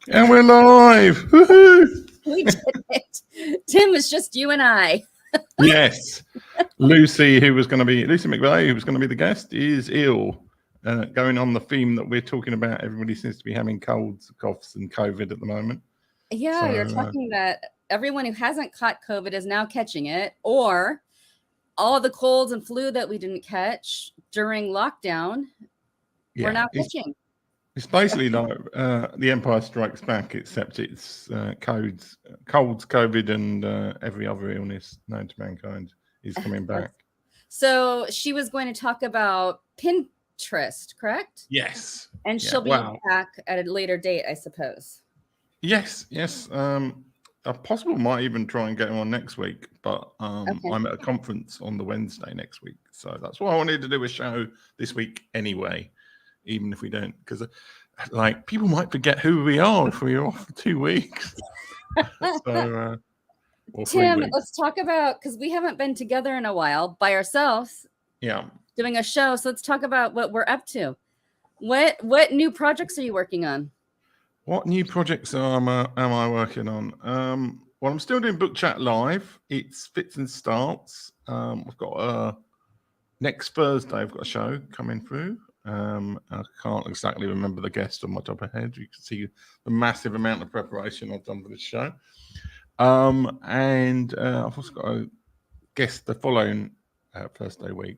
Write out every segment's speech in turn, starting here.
And we're live. Woo-hoo. We did it. Tim, it's just you and I. Yes. Lucy McVeigh, who was going to be the guest, is ill. Going on the theme that we're talking about, everybody seems to be having colds, coughs, and COVID at the moment. Yeah, you're talking that everyone who hasn't caught COVID is now catching it, or all the colds and flu that we didn't catch during lockdown, we're now catching. It's basically like The Empire Strikes Back, except it's colds, COVID, and every other illness known to mankind is coming back. So she was going to talk about Pinterest, correct? Yes. And she'll be back at a later date, I suppose. Yes. A possible might even try and get him on next week, but I'm at a conference on the Wednesday next week. So that's why I wanted to do a show this week anyway, even if we don't, because like people might forget who we are if we're off for 2 weeks. So, Tim, let's talk about, because we haven't been together in a while by ourselves. Yeah. Doing a show. So let's talk about what we're up to. What new projects are you working on? What new projects am I working on? Well, I'm still doing Book Chat Live. It's fits and starts. I've got next Thursday, I've got a show coming through. I can't exactly remember the guest on my top of my head. You can see the massive amount of preparation I've done for this show. And I've also got a guest the following Thursday week.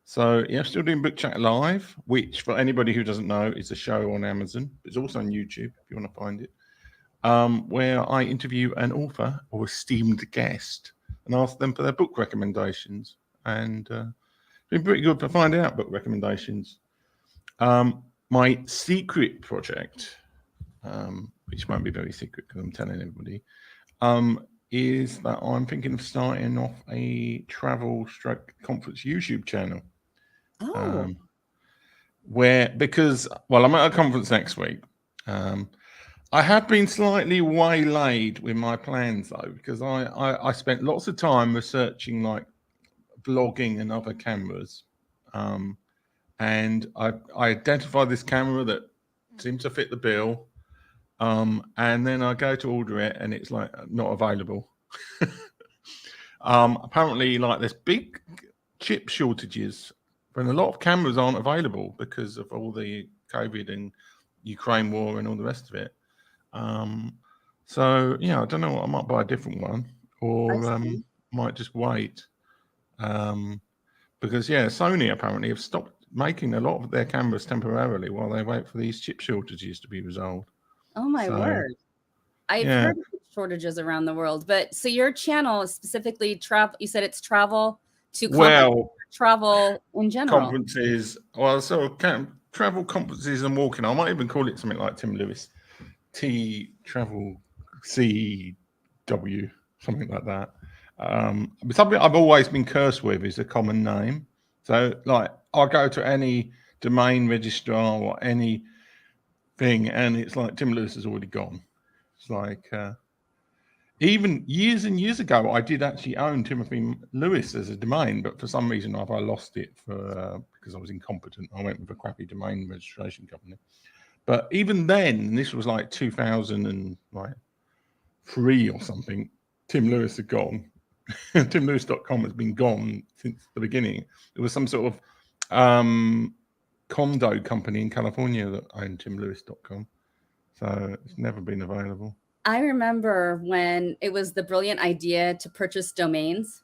So yeah, still doing Book Chat Live, which for anybody who doesn't know is a show on Amazon. It's also on YouTube if you want to find it, where I interview an author or esteemed guest and ask them for their book recommendations. And it's been pretty good for finding out book recommendations. My secret project, which won't be very secret because I'm telling everybody, is that I'm thinking of starting off a travel/conference YouTube channel. Because I'm at a conference next week. I have been slightly waylaid with my plans though, because I spent lots of time researching like vlogging and other cameras, and I identified this camera that seemed to fit the bill, and then I go to order it and it's like not available. Apparently like there's big chip shortages and a lot of cameras aren't available because of all the COVID and Ukraine war and all the rest of it. So yeah, I don't know. I might buy a different one, or might just wait. Because Sony apparently have stopped making a lot of their cameras temporarily while they wait for these chip shortages to be resolved. Oh my word! I've heard of shortages around the world, but so your channel is specifically travel. You said it's travel to travel in general. Conferences. Travel, conferences, and walking. I might even call it something like Tim Lewis Travel CW, something like that. But something I've always been cursed with is a common name. So like I'll go to any domain registrar or any thing and it's like Tim Lewis has already gone. It's like even years and years ago I did actually own Timothy Lewis as a domain, but for some reason I lost it because I was incompetent. I went with a crappy domain registration company. But even then, this was like 2003 or something, Tim Lewis had gone. TimLewis.com has been gone since the beginning. There was some sort of condo company in California that owned TimLewis.com. So it's never been available. I remember when it was the brilliant idea to purchase domains.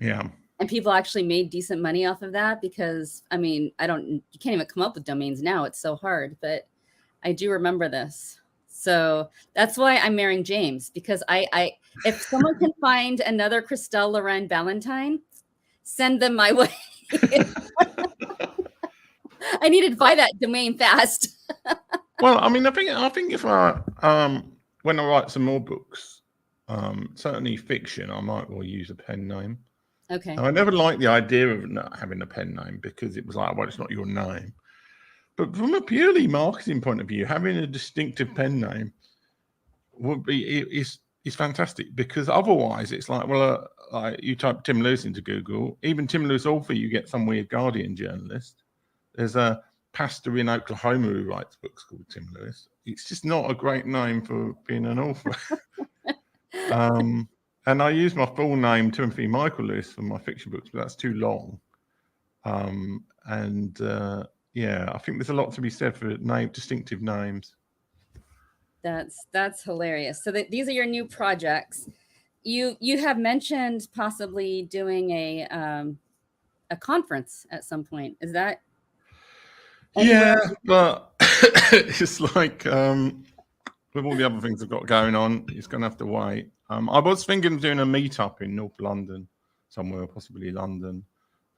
Yeah. And people actually made decent money off of that because, I mean, you can't even come up with domains now. It's so hard, but I do remember this. So that's why I'm marrying James, because if someone can find another Christelle Loren Valentine, send them my way. I need to buy that domain fast. Well, I mean, I think if when I write some more books, certainly fiction, I might well use a pen name. Okay. Now, I never liked the idea of not having a pen name because it was like, well, it's not your name. But from a purely marketing point of view, having a distinctive pen name is fantastic, because otherwise it's like, well, you type Tim Lewis into Google, even Tim Lewis author, you get some weird Guardian journalist. There's a pastor in Oklahoma who writes books called Tim Lewis. It's just not a great name for being an author. And I use my full name, Timothy Michael Lewis, for my fiction books, but that's too long. Yeah, I think there's a lot to be said for distinctive names. That's hilarious. So these are your new projects. You have mentioned possibly doing a conference at some point. Is that anywhere? Yeah, but it's like with all the other things I've got going on, it's going to have to wait. I was thinking of doing a meetup in North London, somewhere, possibly London.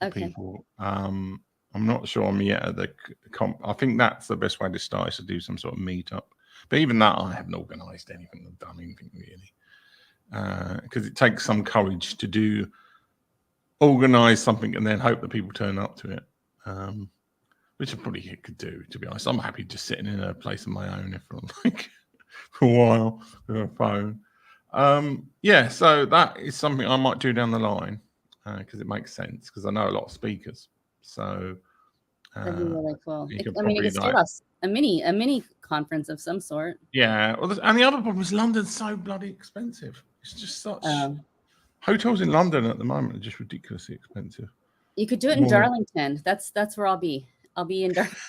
Okay. People. I'm not sure I'm yet at the comp. I think that's the best way to start, is to do some sort of meetup. But even that, I haven't organised anything or done anything really, because it takes some courage to organise something and then hope that people turn up to it, which I probably could do. To be honest, I'm happy just sitting in a place of my own if I'm like for a while with a phone. Yeah, so that is something I might do down the line, because it makes sense, because I know a lot of speakers. So that'd be really cool. you could I mean, probably it's start off a mini conference of some sort. Yeah, well, and the other problem is London's so bloody expensive. It's just such hotels in London at the moment are just ridiculously expensive. You could do it in Darlington. That's where I'll be. I'll be in Darlington.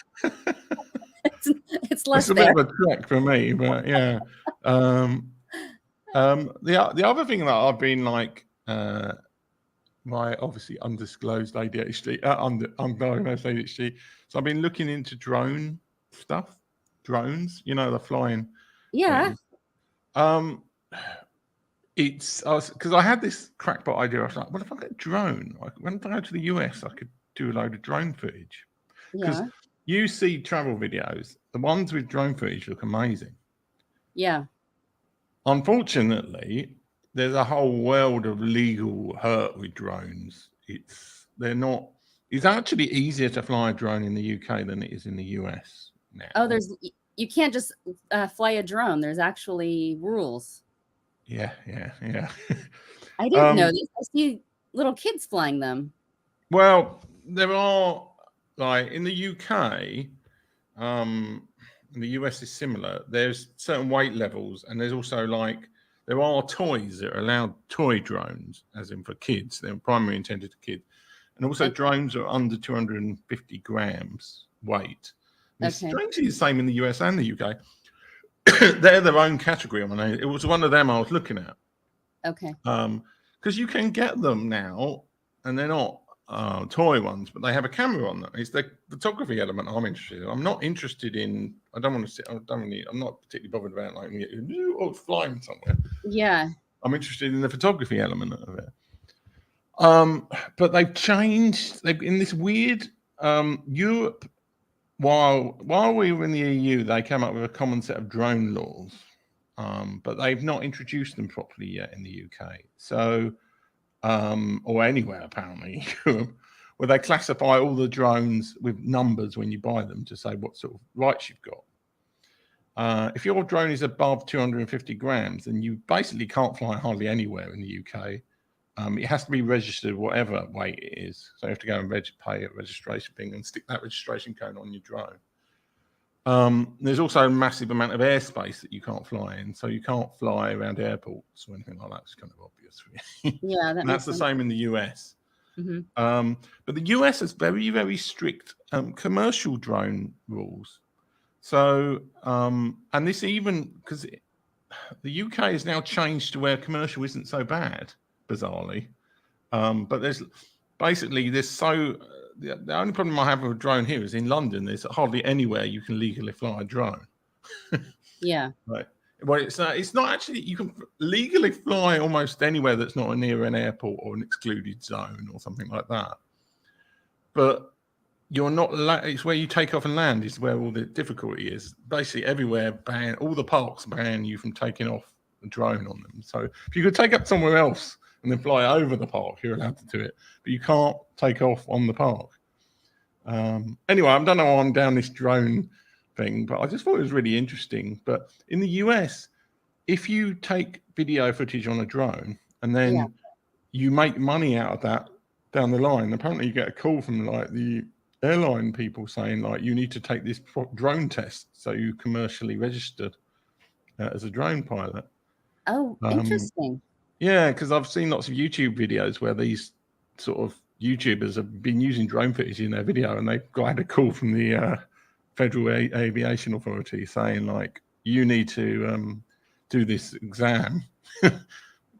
It's less. It's a bit of a trek for me, but yeah. The other thing that I've been like, my obviously undisclosed ADHD, undiagnosed ADHD. So I've been looking into drone stuff. Drones, the flying. Yeah. Things. Because I had this crackpot idea. I was like, well, if I get a drone, when I go to the US, I could do a load of drone footage. Because you see travel videos, the ones with drone footage look amazing. Yeah. Unfortunately, there's a whole world of legal hurt with drones. It's actually easier to fly a drone in the UK than it is in the US now. Oh, you can't just fly a drone. There's actually rules. Yeah. I didn't know this. I see little kids flying them. Well, there are, like, in the UK, in the US is similar. There's certain weight levels, and there's also there are toys that are allowed, toy drones, as in for kids. They're primarily intended for kids. And also drones are under 250 grams weight. It's strangely the same in the US and the UK. They're their own category. It was one of them I was looking at. Okay. Because you can get them now, and they're not toy ones, but they have a camera on them. It's the photography element I'm interested in. I'm not interested in. I'm not particularly bothered about flying somewhere. Yeah. I'm interested in the photography element of it. But they've changed. In this weird Europe. While we were in the EU, they came up with a common set of drone laws, but they've not introduced them properly yet in the UK. So, or anywhere apparently, where they classify all the drones with numbers when you buy them to say what sort of rights you've got. If your drone is above 250 grams, then you basically can't fly hardly anywhere in the UK. It has to be registered whatever weight it is. So you have to go and pay a registration thing and stick that registration code on your drone. There's also a massive amount of airspace that you can't fly in. So you can't fly around airports or anything like that. It's kind of obvious for you. Yeah, that's the same in the US. Mm-hmm. But the US has very, very strict commercial drone rules. So, and this even, because the UK has now changed to where commercial isn't so bad, bizarrely. But the only problem I have with a drone here is in London, there's hardly anywhere you can legally fly a drone. Yeah. Right. Well, it's not actually, you can legally fly almost anywhere that's not near an airport or an excluded zone or something like that. But you're not, it's where you take off and land is where all the difficulty is. Basically everywhere all the parks ban you from taking off a drone on them. So if you could take up somewhere else and then fly over the park, you're allowed to do it, but you can't take off on the park. Anyway, I don't know why I'm down this drone thing, but I just thought it was really interesting. But in the US, if you take video footage on a drone and then you make money out of that down the line, apparently you get a call from like the airline people saying like you need to take this drone test so you commercially registered as a drone pilot. Oh, interesting. Yeah, because I've seen lots of YouTube videos where these sort of YouTubers have been using drone footage in their video, and they've had a call from the Federal Aviation Authority saying like you need to do this exam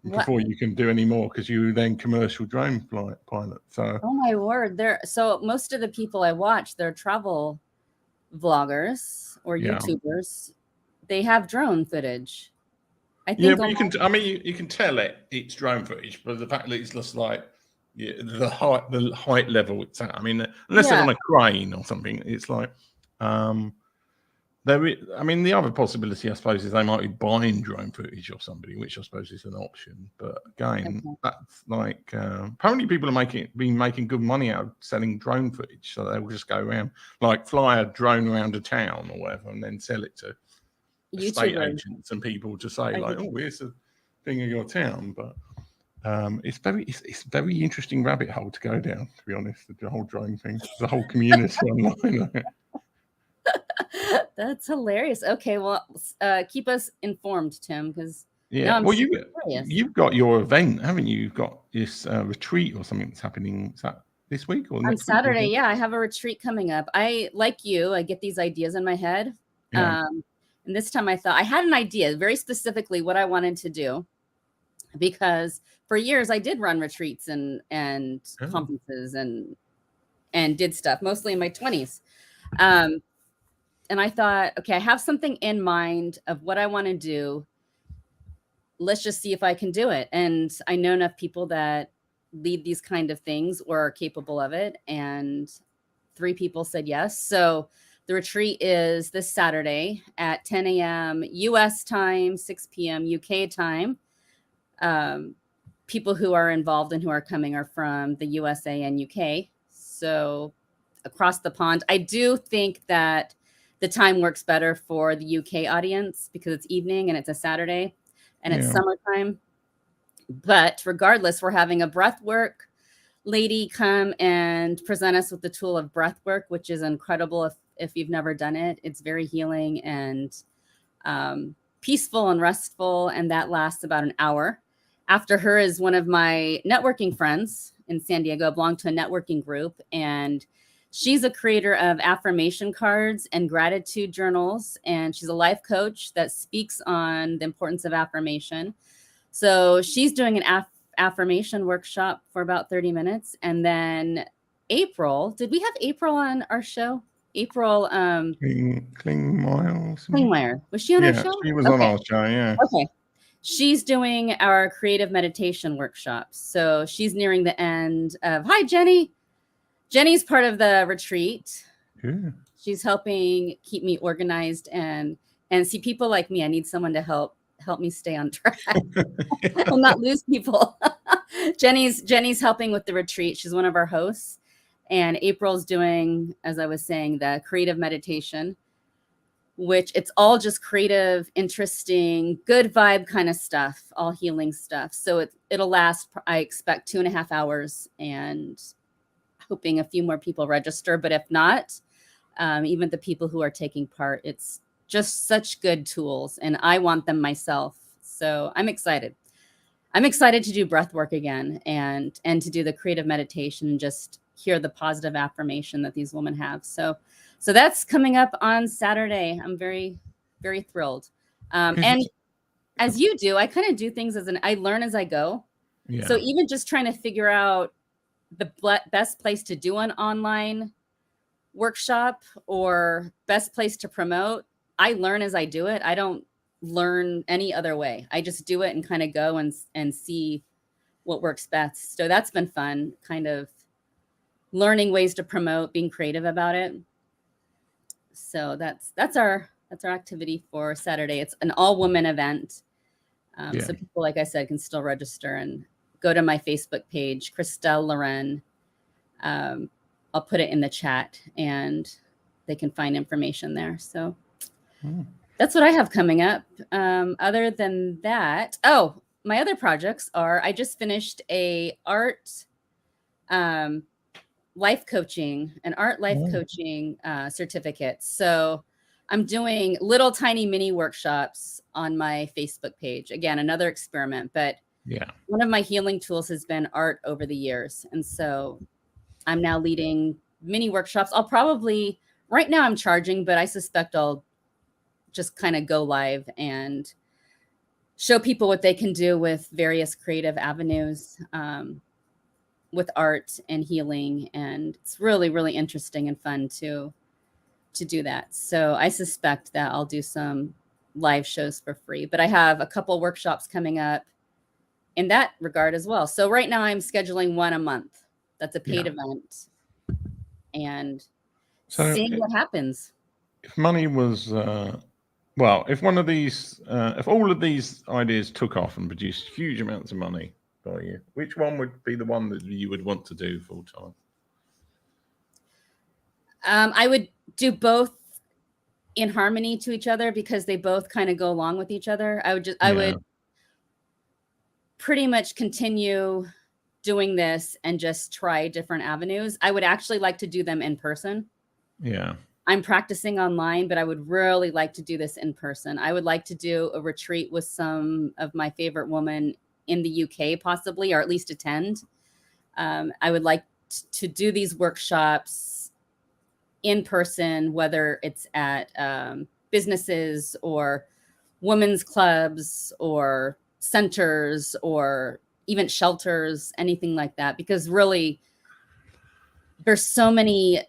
before you can do any more, because you then commercial drone pilot. So oh my word, so most of the people I watch, they're travel vloggers or YouTubers. They have drone footage. I think but you can. I mean, you can tell it's drone footage, but the fact that it's just like the height level it's at. I mean, unless they're on a crane or something, it's like there. I mean, the other possibility, I suppose, is they might be buying drone footage off somebody, which I suppose is an option. But again, that's like apparently people are been making good money out of selling drone footage, so they will just go around, like fly a drone around a town or whatever, and then sell it to estate agents and people to say like, oh, here's a thing of your town. But it's very interesting rabbit hole to go down, to be honest, the whole drone thing, the whole community online. That's hilarious. Okay, well, keep us informed, Tim, because well, you've got your event, haven't you? You've got this retreat or something that's happening. Is that this week or next week? On Saturday? Yeah, I have a retreat coming up. I get these ideas in my head. And this time I thought I had an idea very specifically what I wanted to do, because for years I did run retreats and conferences and did stuff mostly in my 20s. And I thought, okay, I have something in mind of what I want to do. Let's just see if I can do it. And I know enough people that lead these kind of things or are capable of it. And 3 people said yes. So the retreat is this Saturday at 10 a.m. U.S. time, 6 p.m. UK time. People who are involved and who are coming are from the USA and UK. So across the pond. I do think that the time works better for the UK audience because it's evening and it's a Saturday and it's summertime. But regardless, we're having a breathwork lady come and present us with the tool of breathwork, which is incredible if you've never done it. It's very healing and peaceful and restful, and that lasts about an hour. After her is one of my networking friends in San Diego. I belong to a networking group, and she's a creator of affirmation cards and gratitude journals, and she's a life coach that speaks on the importance of affirmation. So she's doing an affirmation workshop for about 30 minutes. And then April, did we have April on our show? April Klingmeyer. Was she on our show? She was on our show, yeah. Okay. She's doing our creative meditation workshops. So she's nearing the end of, hi, Jenny. Jenny's part of the retreat. Yeah. She's helping keep me organized and see, people like me, I need someone to help me stay on track. I'll not lose people. Jenny's helping with the retreat. She's one of our hosts. And April's doing, as I was saying, the creative meditation, which it's all just creative, interesting, good vibe kind of stuff, all healing stuff. So it'll last, I expect, 2.5 hours, and hoping a few more people register. But if not, even the people who are taking part, it's just such good tools, and I want them myself. So I'm excited. I'm excited to do breath work again and to do the creative meditation and just hear the positive affirmation that these women have. So that's coming up on Saturday. I'm very, very thrilled. And as you do, I kind of do things I learn as I go. Yeah. So even just trying to figure out the best place to do an online workshop or best place to promote, I learn as I do it. I don't learn any other way. I just do it and kind of go and see what works best. So that's been fun, kind of learning ways to promote, being creative about it. So that's our activity for Saturday. It's an all-woman event. So people, like I said, can still register and go to my Facebook page, Christelle Loren. I'll put it in the chat and they can find information there. So that's what I have coming up. Other than that, my other projects are, I just finished a art life coaching, an art life coaching certificate. So I'm doing little tiny mini workshops on my Facebook page. Again, another experiment, but Yeah. one of my healing tools has been art over the years. And so I'm now leading mini workshops. I'll probably, right now I'm charging, but I suspect I'll just kind of go live and show people what they can do with various creative avenues, with art and healing. And it's really, really interesting and fun to do that. So I suspect that I'll do some live shows for free, but I have a couple workshops coming up in that regard as well. So right now I'm scheduling one a month. That's a paid event, and seeing what happens. If money was, well, if one of these, if all of these ideas took off and produced huge amounts of money for you, which one would be the one that you would want to do full time? I would do both in harmony to each other because they both kind of go along with each other. I would pretty much continue doing this and just try different avenues. I would actually like to do them in person. Yeah. I'm practicing online, but I would really like to do this in person. I would like to do a retreat with some of my favorite women in the UK, possibly, or at least attend. I would like to do these workshops in person, whether it's at businesses or women's clubs or centers or even shelters, anything like that, because really there's so many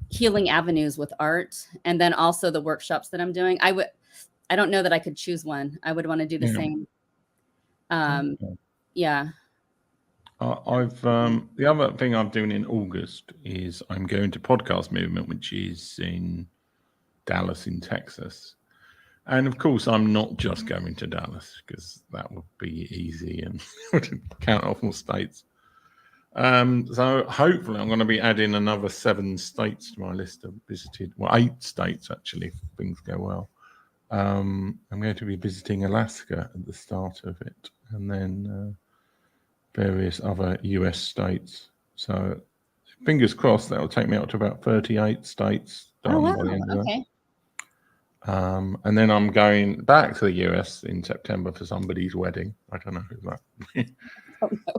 healing avenues with art. And then also the workshops that I'm doing, I don't know that I could choose one. I would want to do the same. Yeah. The other thing I'm doing in August is I'm going to Podcast Movement, which is in Dallas in Texas. And of course, I'm not just going to Dallas because that would be easy and would count off more states. So hopefully I'm going to be adding another 7 states to my list of visited, well, 8 states actually, if things go well. I'm going to be visiting Alaska at the start of it, and then various other US states. So fingers crossed that will take me up to about 38 states done by the end of that. And then I'm going back to the US in September for somebody's wedding. I don't know who that.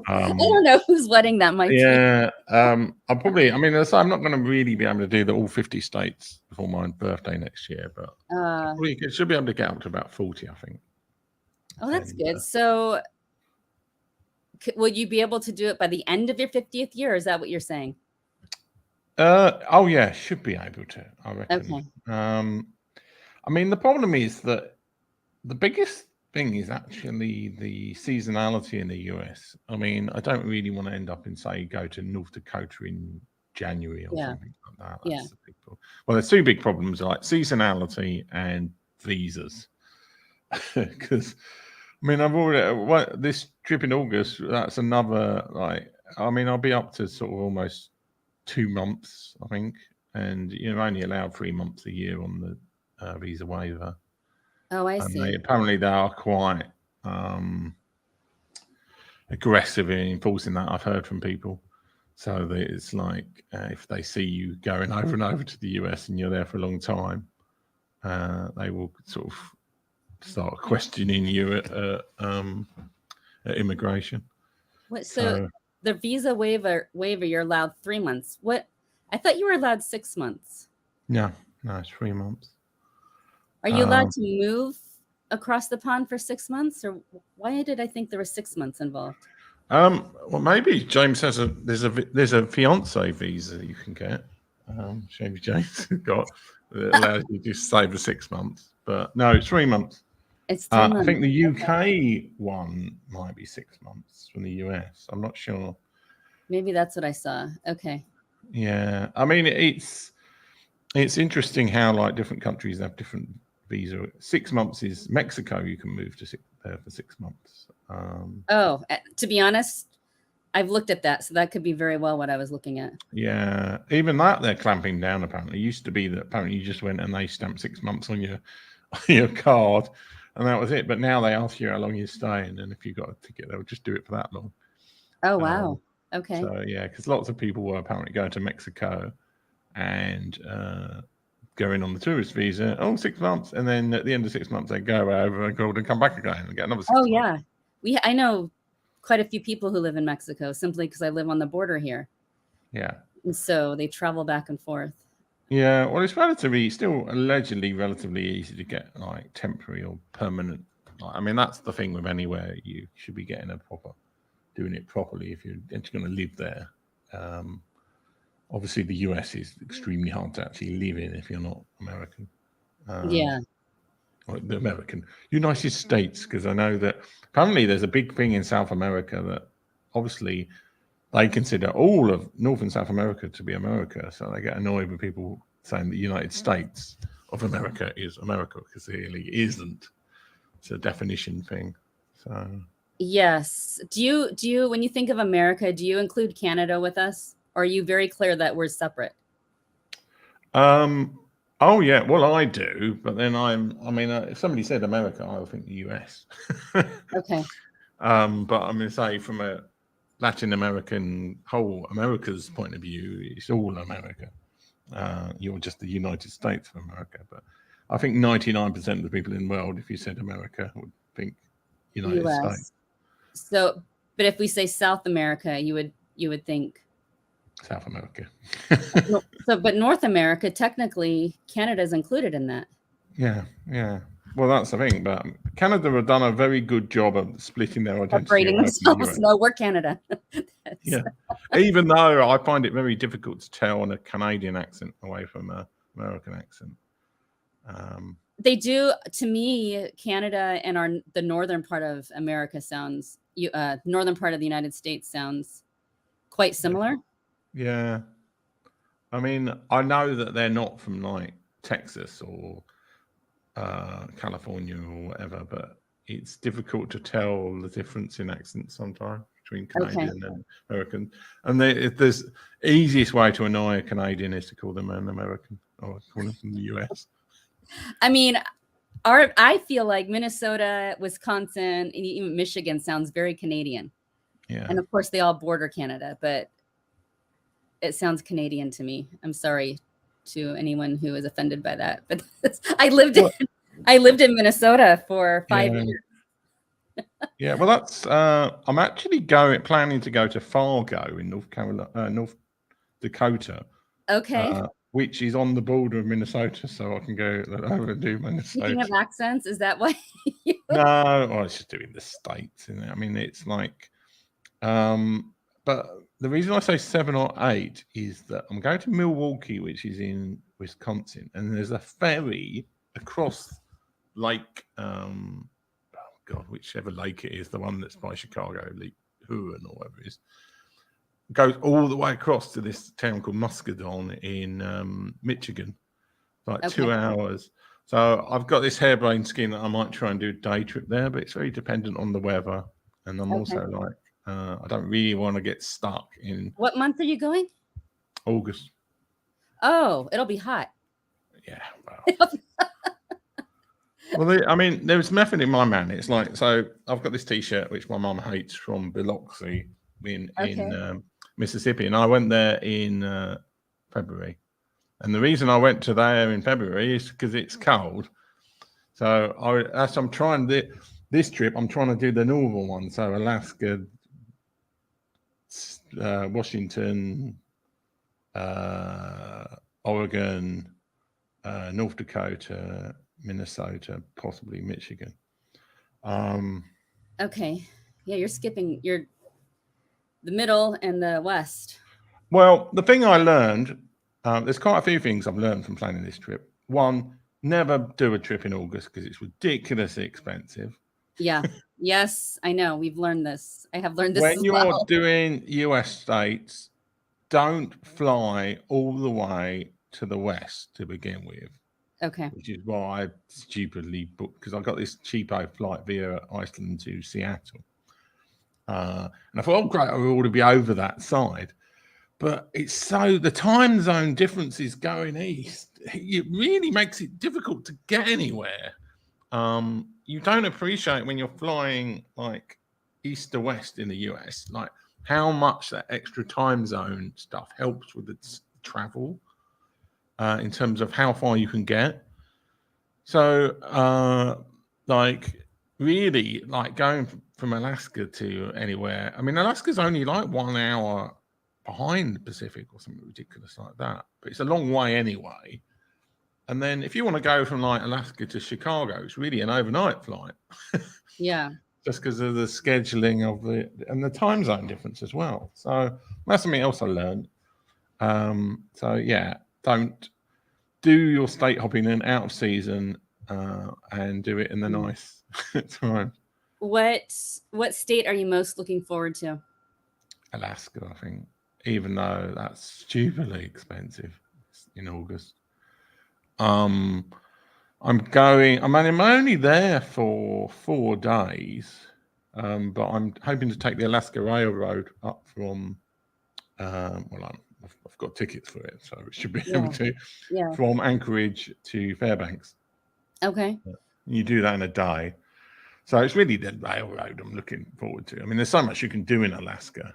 I don't know whose wedding that might be. Yeah, I'm probably. I mean, I'm not going to really be able to do all 50 states before my birthday next year, but I should be able to get up to about 40, I think. Oh, that's good. So, will you be able to do it by the end of your 50th year? Is that what you're saying? Oh yeah, should be able to. I reckon. Okay. I mean, the problem is that the biggest thing is actually the seasonality in the US. I mean, I don't really want to end up in, say, go to North Dakota in January or something like that. That's the big problem. Well, there's 2 big problems, like seasonality and visas. Because, I mean, I've already, this trip in August, that's another, like, I mean, I'll be up to sort of almost 2 months, I think. And you're only allowed 3 months a year on the visa waiver. Oh, I see. Apparently they are quite aggressive in enforcing that. I've heard from people. So that it's like if they see you going over and over to the US and you're there for a long time, they will sort of start questioning you at immigration. So the visa waiver, you're allowed 3 months. I thought you were allowed 6 months. No, it's 3 months. Are you allowed to move across the pond for 6 months, or why did I think there were 6 months involved? Well, maybe James has there's a fiance visa you can get. Maybe James got that allows you to stay for 6 months, but no, it's 3 months. It's 3 months. I think the UK one might be 6 months from the US. I'm not sure. Maybe that's what I saw. Okay. Yeah, I mean it's interesting how like different countries have different visa. 6 months is Mexico. You can move to there for 6 months. To be honest, I've looked at that, so that could be very well what I was looking at. Yeah, even that they're clamping down. Apparently, it used to be that apparently you just went and they stamped 6 months on your card, and that was it. But now they ask you how long you're staying, and if you've got a ticket, they'll just do it for that long. Oh wow! Okay. So yeah, because lots of people were apparently going to Mexico and going on the tourist visa. 6 months, and then at the end of 6 months they go over abroad and come back again and get another 6 Oh months. yeah, I know quite a few people who live in Mexico simply because I live on the border here, Yeah. and so they travel back and forth. Yeah, well, it's still allegedly relatively easy to get like temporary or permanent. I mean, that's the thing with anywhere. You should be getting doing it properly if you're actually going to live there. Obviously, the US is extremely hard to actually live in if you're not American. Yeah. Or the American United States, because I know that apparently there's a big thing in South America that obviously they consider all of North and South America to be America. So they get annoyed with people saying the United States of America is America, because it really isn't. It's a definition thing. So Yes. Do you when you think of America, do you include Canada with us? Or are you very clear that we're separate? oh yeah, well I do, but then if somebody said America, I would think the US. Okay. But I'm going to say from a Latin American, whole America's point of view, it's all America. You're just the United States of America. But I think 99% of the people in the world, if you said America, would think United States. US. So, but if we say South America, you would think South America. but North America, technically, Canada is included in that. Yeah. Well, that's the thing. But Canada have done a very good job of splitting their identity Separating away from the themselves. US. No, we're Canada. Yeah. Even though I find it very difficult to tell on a Canadian accent away from an American accent. They do, to me, Canada and the northern part of America sounds, northern part of the United States sounds quite similar. Yeah. I mean, I know that they're not from like Texas or California or whatever, but it's difficult to tell the difference in accents sometimes between Canadian and American. And there's easiest way to annoy a Canadian is to call them an American or call them from the US. I mean, I feel like Minnesota, Wisconsin, and even Michigan sounds very Canadian. Yeah. And of course, they all border Canada, but it sounds Canadian to me. I'm sorry to anyone who is offended by that, but I lived in Minnesota for 5 years. Yeah, well, that's I'm actually planning to go to Fargo in North Dakota. Okay. Which is on the border of Minnesota, so I can go over and do Minnesota. Speaking of accents, is that why? No, it's just doing the states. Isn't it? I mean, it's like, but the reason I say 7 or 8 is that I'm going to Milwaukee, which is in Wisconsin, and there's a ferry across Lake, oh God, whichever lake it is, the one that's by Chicago, Lake Huron or whatever it is, goes all the way across to this town called Muscadon in Michigan, like 2 hours. So I've got this harebrained scheme that I might try and do a day trip there, but it's very dependent on the weather. And I'm also like, I don't really want to get stuck in. What month are you going? August. Oh, it'll be hot. Yeah. Well, I mean, there's method in my man. It's like, so I've got this T-shirt which my mum hates from Biloxi in Mississippi, and I went there in February. And the reason I went to there in February is because it's cold. So I'm trying this trip. I'm trying to do the northern one, so Alaska, Washington, Oregon, North Dakota, Minnesota, possibly Michigan. Okay, yeah, you're skipping the middle and the west. Well, the thing I learned, there's quite a few things I've learned from planning this trip. One, never do a trip in August because it's ridiculously expensive. Yeah. Yes, I know. We've learned this. I have learned this. When you're doing US states, don't fly all the way to the west to begin with. Okay. Which is why I stupidly booked, because I got this cheapo flight via Iceland to Seattle. And I thought, oh, great, I ought to be over that side. But it's the time zone differences going east, it really makes it difficult to get anywhere. You don't appreciate when you're flying like east to west in the US, like how much that extra time zone stuff helps with the travel in terms of how far you can get. So, like, really, like going from Alaska to anywhere. I mean, Alaska's only like 1 hour behind the Pacific or something ridiculous like that, but it's a long way anyway. And then if you want to go from like Alaska to Chicago, it's really an overnight flight. Yeah. Just because of the scheduling of the time zone difference as well. So that's something else I learned. So yeah, don't do your state hopping in out of season and do it in the nice time. What state are you most looking forward to? Alaska, I think, even though that's stupidly expensive in August. I'm only there for 4 days, but I'm hoping to take the Alaska Railroad up from, I've got tickets for it, so it should be able to, from Anchorage to Fairbanks. Okay. You do that in a day. So it's really the railroad I'm looking forward to. I mean, there's so much you can do in Alaska.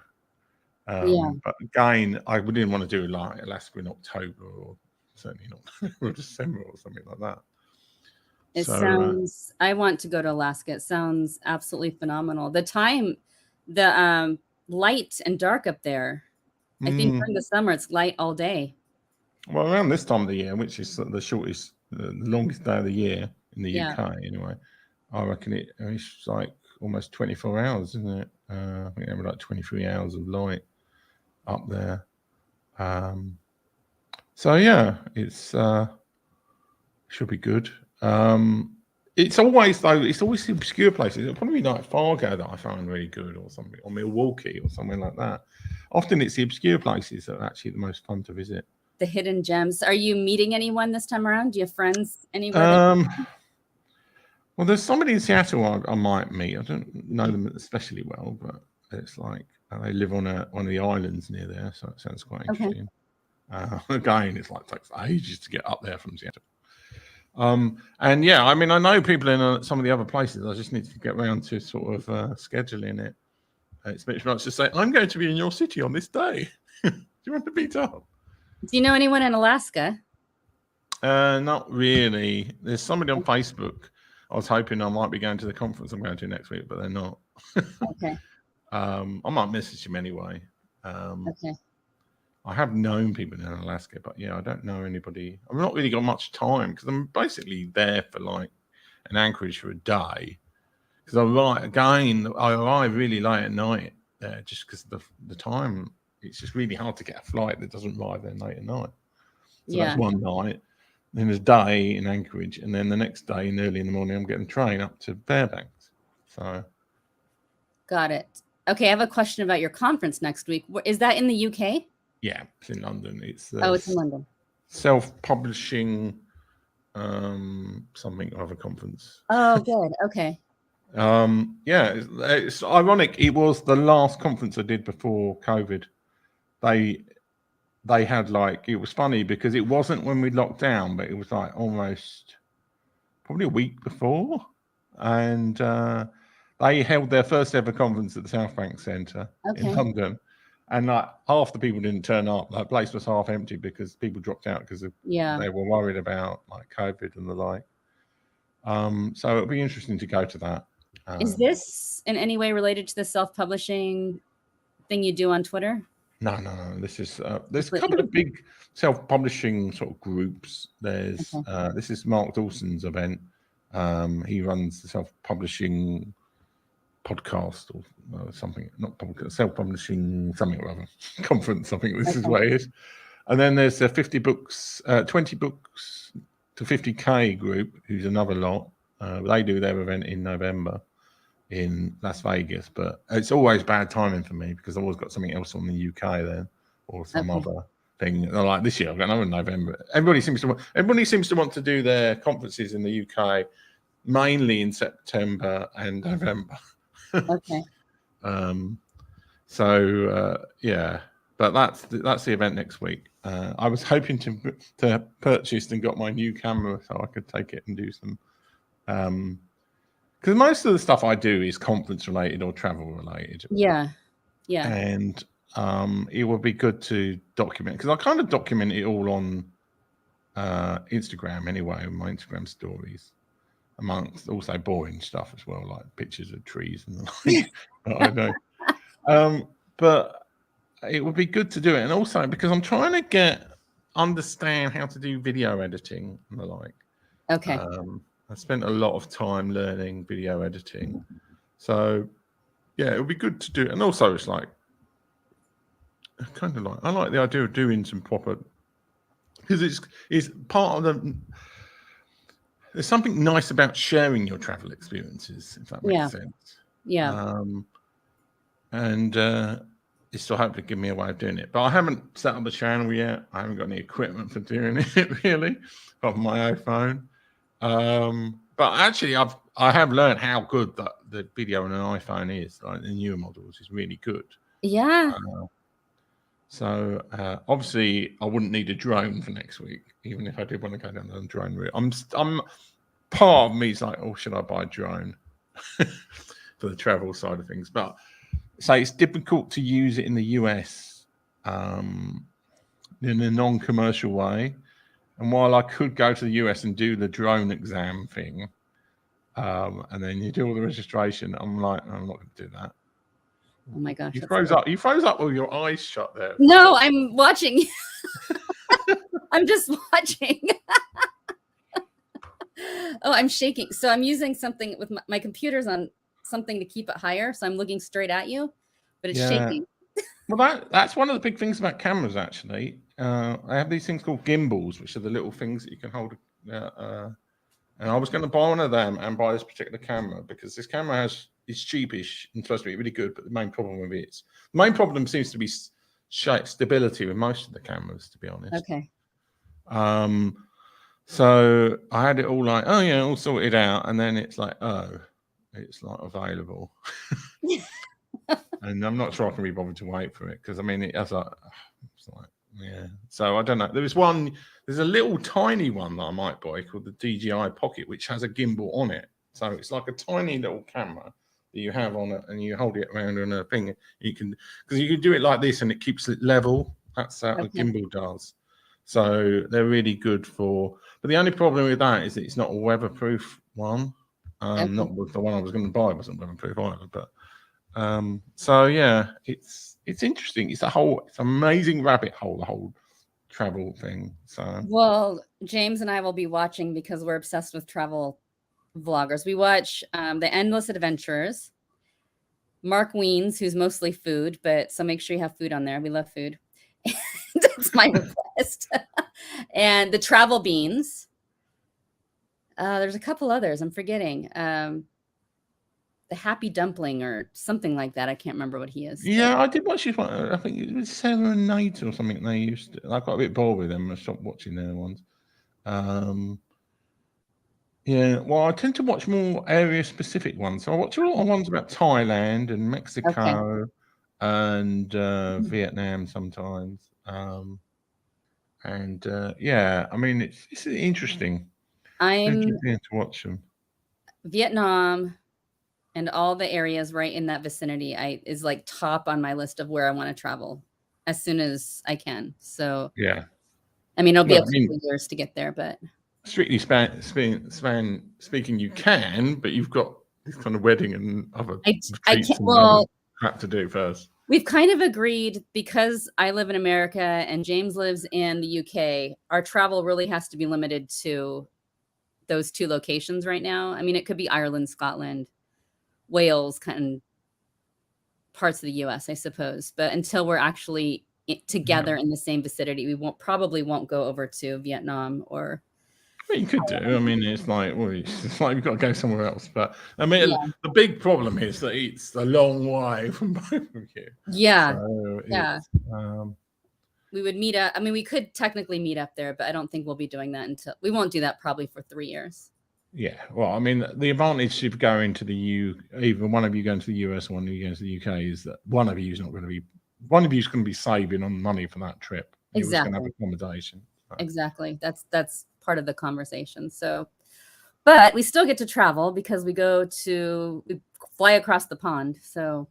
But again, I didn't want to do like Alaska in October or certainly not or December or something like that. It sounds, I want to go to Alaska. It sounds absolutely phenomenal. The light and dark up there. I think during the summer, it's light all day. Well, around this time of the year, which is the longest day of the year in the UK anyway, I reckon it's like almost 24 hours, isn't it? I think there were like 23 hours of light up there. So yeah, it's should be good. It's always the obscure places. It'll probably be like Fargo that I find really good, or something, or Milwaukee, or somewhere like that. Often it's the obscure places that are actually the most fun to visit. The hidden gems. Are you meeting anyone this time around? Do you have friends anywhere? Well, there's somebody in Seattle I might meet. I don't know them especially well, but it's like they live on one of the islands near there, so it sounds quite interesting. Again, it's like takes ages to get up there from Seattle. And yeah, I mean, I know people in some of the other places. I just need to get around to sort of scheduling it. It's much much to say, I'm going to be in your city on this day. Do you want to meet up? Do you know anyone in Alaska? Not really. There's somebody on Facebook. I was hoping I might be going to the conference I'm going to next week, but they're not. Okay. I might message him anyway. Okay. I have known people in Alaska, but yeah, I don't know anybody. I've not really got much time because I'm basically there for like an Anchorage for a day. Because I arrive really late at night there just because the time. It's just really hard to get a flight that doesn't arrive there late at night. So that's one night. Then there's a day in Anchorage, and then the next day, early in the morning, I'm getting a train up to Fairbanks. So, got it. Okay, I have a question about your conference next week. Is that in the UK? Yeah, it's in London. It's it's in London. Self-publishing something of a conference. Oh, good. Okay. Yeah, it's ironic. It was the last conference I did before COVID. They had like, it was funny because it wasn't when we locked down, but it was like almost probably a week before, and they held their first ever conference at the South Bank Centre in London, and like half the people didn't turn up. That place was half empty because people dropped out because they were worried about like COVID and the like. So it'll be interesting to go to that. Is this in any way related to the self-publishing thing you do on Twitter? No. This is there's a couple of big self-publishing sort of groups. There's this is Mark Dawson's event. He runs the self-publishing podcast or something, not podcast, self-publishing something or other conference. I think this is what it is. And then there's a 20 books to 50K group, who's another lot. They do their event in November in Las Vegas, but it's always bad timing for me because I've always got something else on the UK then, or some other thing. Like this year, I've got another in November. Everybody seems to want to do their conferences in the UK mainly in September and November. Okay. Yeah, but that's the event next week. I was hoping to purchase and got my new camera so I could take it and do some. Because most of the stuff I do is conference related or travel related. Yeah. Yeah. And it would be good to document, because I kind of document it all on Instagram anyway, on my Instagram stories, amongst also boring stuff as well, like pictures of trees and the like. I know. But it would be good to do it, and also because I'm trying to understand how to do video editing and the like. Okay. I spent a lot of time learning video editing, so yeah, it would be good to do it. And also, it's like kind of like I like the idea of doing some proper, because it's part of the. There's something nice about sharing your travel experiences, if that makes sense. Yeah. And it's still hopefully give me a way of doing it. But I haven't set up the channel yet. I haven't got any equipment for doing it really, apart from my iPhone. But actually, I have learned how good the video on an iPhone is. Like the newer models is really good. Yeah. So obviously, I wouldn't need a drone for next week, even if I did want to go down the drone route. I'm part of me is like, oh, should I buy a drone for the travel side of things? But so it's difficult to use it in the US in a non-commercial way. And while I could go to the US and do the drone exam thing, and then you do all the registration, I'm like, I'm not going to do that. Oh my gosh. You froze up. You froze up with your eyes shut there. No, I'm watching. I'm just watching. Oh, I'm shaking. So I'm using something with my computer's on something to keep it higher. So I'm looking straight at you, but it's shaking. Well, that's one of the big things about cameras, actually. I have these things called gimbals, which are the little things that you can hold. And I was going to buy one of them and buy this particular camera, because this camera is cheapish and supposed to be really good, but the main problem seems to be stability with most of the cameras, to be honest. Okay. So I had it all like, oh yeah, all sorted out, and then it's like, oh, it's not available. And I'm not sure I can be bothered to wait for it, because I mean, it's like, yeah. So I don't know. There's a little tiny one that I might buy called the DJI Pocket, which has a gimbal on it. So it's like a tiny little camera that you have on it, and you hold it around on a thing. You can do it like this, and it keeps it level. That's how a gimbal does. So they're really good for. But the only problem with that is that it's not a weatherproof one. Not with the one I was going to buy wasn't weatherproof either, but. So yeah, it's interesting. It's amazing rabbit hole, the whole travel thing. So well, James and I will be watching, because we're obsessed with travel vloggers. We watch the Endless Adventures, Mark Wiens, who's mostly food, but so make sure you have food on there. We love food. That's my request. And the Travel Beans. There's a couple others I'm forgetting. The Happy Dumpling or something like that. I can't remember what he is. Yeah, I did watch this one. I think it was 7 and 8 or something. They used to. I got a bit bored with them. I stopped watching their ones. Yeah, well, I tend to watch more area-specific ones. So I watch a lot of ones about Thailand and Mexico and Vietnam sometimes. And yeah, I mean, it's interesting. I'm to watch them. Vietnam and all the areas right in that vicinity is like top on my list of where I want to travel as soon as I can. So yeah, I mean, it'll be a couple of years to get there, but strictly speaking, you can, but you've got this kind of wedding and other crap to do first. We've kind of agreed, because I live in America and James lives in the UK, our travel really has to be limited to those two locations right now. I mean, it could be Ireland, Scotland, Wales, kind of parts of the US, I suppose. But until we're actually together in the same vicinity, we probably won't go over to Vietnam or. Well, you could do. I mean, it's like you've got to go somewhere else. But I mean, the big problem is that it's a long way from both of you. Yeah, so we would meet up. I mean, we could technically meet up there, but I don't think we'll be doing that we won't do that probably for 3 years. Yeah, well, I mean, the advantage of going to either one of you going to the US or one of you going to the UK is that one of you is going to be saving on money for that trip. Exactly. Going to have accommodation. So. Exactly. That's part of the conversation. So, but we still get to travel because we fly across the pond. So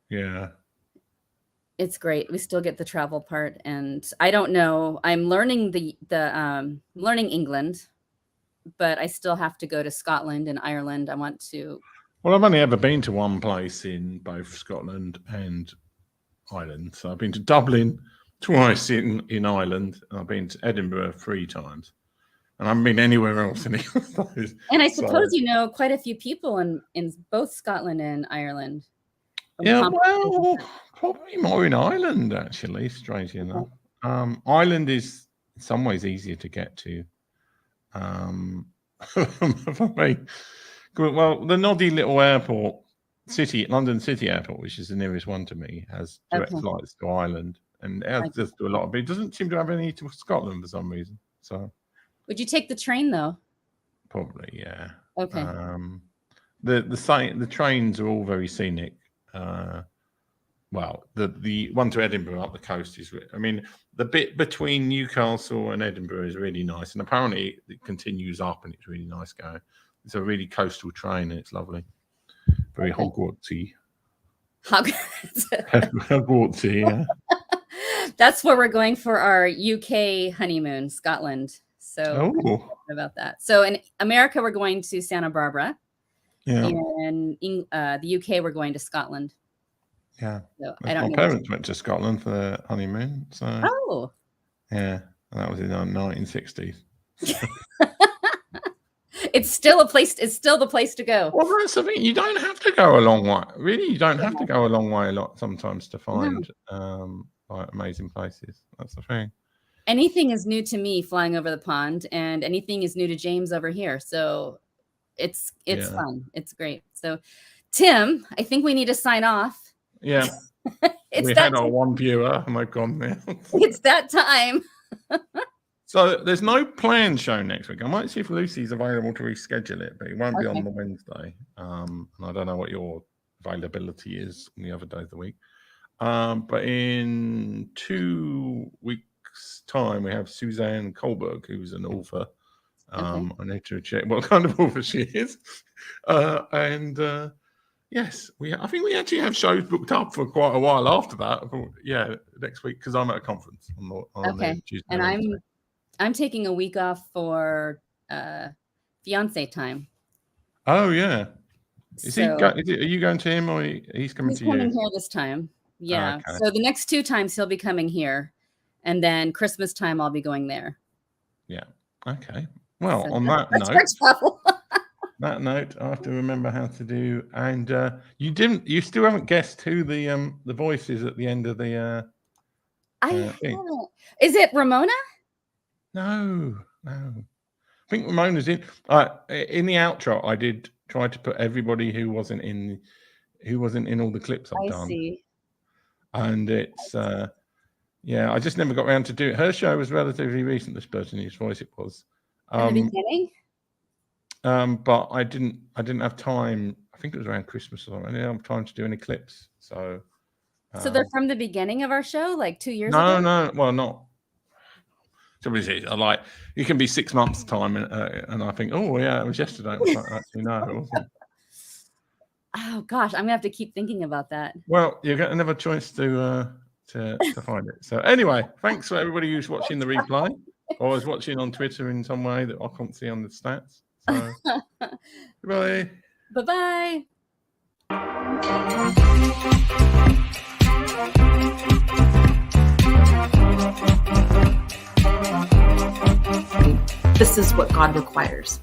yeah. It's great. We still get the travel part, and I don't know. I'm learning learning England, but I still have to go to Scotland and Ireland. I want to. Well, I've only ever been to one place in both Scotland and Ireland. So I've been to Dublin twice in Ireland, and I've been to Edinburgh 3 times. And I haven't been anywhere else in England. And I suppose you know quite a few people in both Scotland and Ireland. Yeah, well, probably more in Ireland, actually, strangely enough. Ireland is in some ways easier to get to. For me. Well, the noddy little airport, London City Airport, which is the nearest one to me, has direct flights to Ireland, and it does do a lot of it. It doesn't seem to have any to Scotland for some reason. So, would you take the train though? Probably, yeah. Okay. The trains are all very scenic. Well, the one to Edinburgh up the coast is. I mean, the bit between Newcastle and Edinburgh is really nice, and apparently it continues up, and it's really nice going. It's a really coastal train, and it's lovely. Very Hogwartsy. Hogwartsy, yeah. That's where we're going for our UK honeymoon, Scotland. So about that. So in America, we're going to Santa Barbara. Yeah. And in the UK, we're going to Scotland. Yeah. So my parents went to Scotland for their honeymoon. So. Oh. Yeah, that was in the 1960s. It's still the place to go. Well, that's the thing. You don't have to go a long way. Really, you don't have to go a long way sometimes to find like amazing places. That's the thing. Anything is new to me flying over the pond, and anything is new to James over here. So it's fun. It's great. So Tim, I think we need to sign off. Yeah. We had our one viewer and they've gone there. It's that time. So there's no planned show next week. I might see if Lucy's available to reschedule it, but it won't be on the Wednesday. And I don't know what your availability is on the other days of the week. But in 2 weeks' time, we have Suzanne Kohlberg, who's an author. I need to check what kind of author she is. Yes, I think we actually have shows booked up for quite a while after that. Yeah, next week, because I'm at a conference on Tuesday. And I'm taking a week off for fiance time. Oh yeah, are you going to him, or he's coming to you? He's coming here this time. Yeah. Okay. So the next 2 times he'll be coming here, and then Christmas time I'll be going there. Yeah. Okay. Well, so on that note, I have to remember how to do. And you still haven't guessed who the voice is at the end of the. I haven't. Is it Ramona? No. I think Ramona's in. In the outro, I did try to put everybody who wasn't in all the clips I've done. I see. And it's I just never got around to do it. Her show was relatively recent. This person whose voice it was. At the beginning. But I didn't have time. I think it was around Christmas or something. I didn't have time to do any clips. So they're from the beginning of our show, like 2 years ago? No. Well, not. Somebody says, like, it can be 6 months' time, and I think, oh yeah, it was yesterday. Actually, no, it wasn't. Oh gosh, I'm gonna have to keep thinking about that. Well, you get another choice to find it. So anyway, thanks for everybody who's watching the replay or is watching on Twitter in some way that I can't see on the stats. So goodbye. Bye-bye. This is what God requires.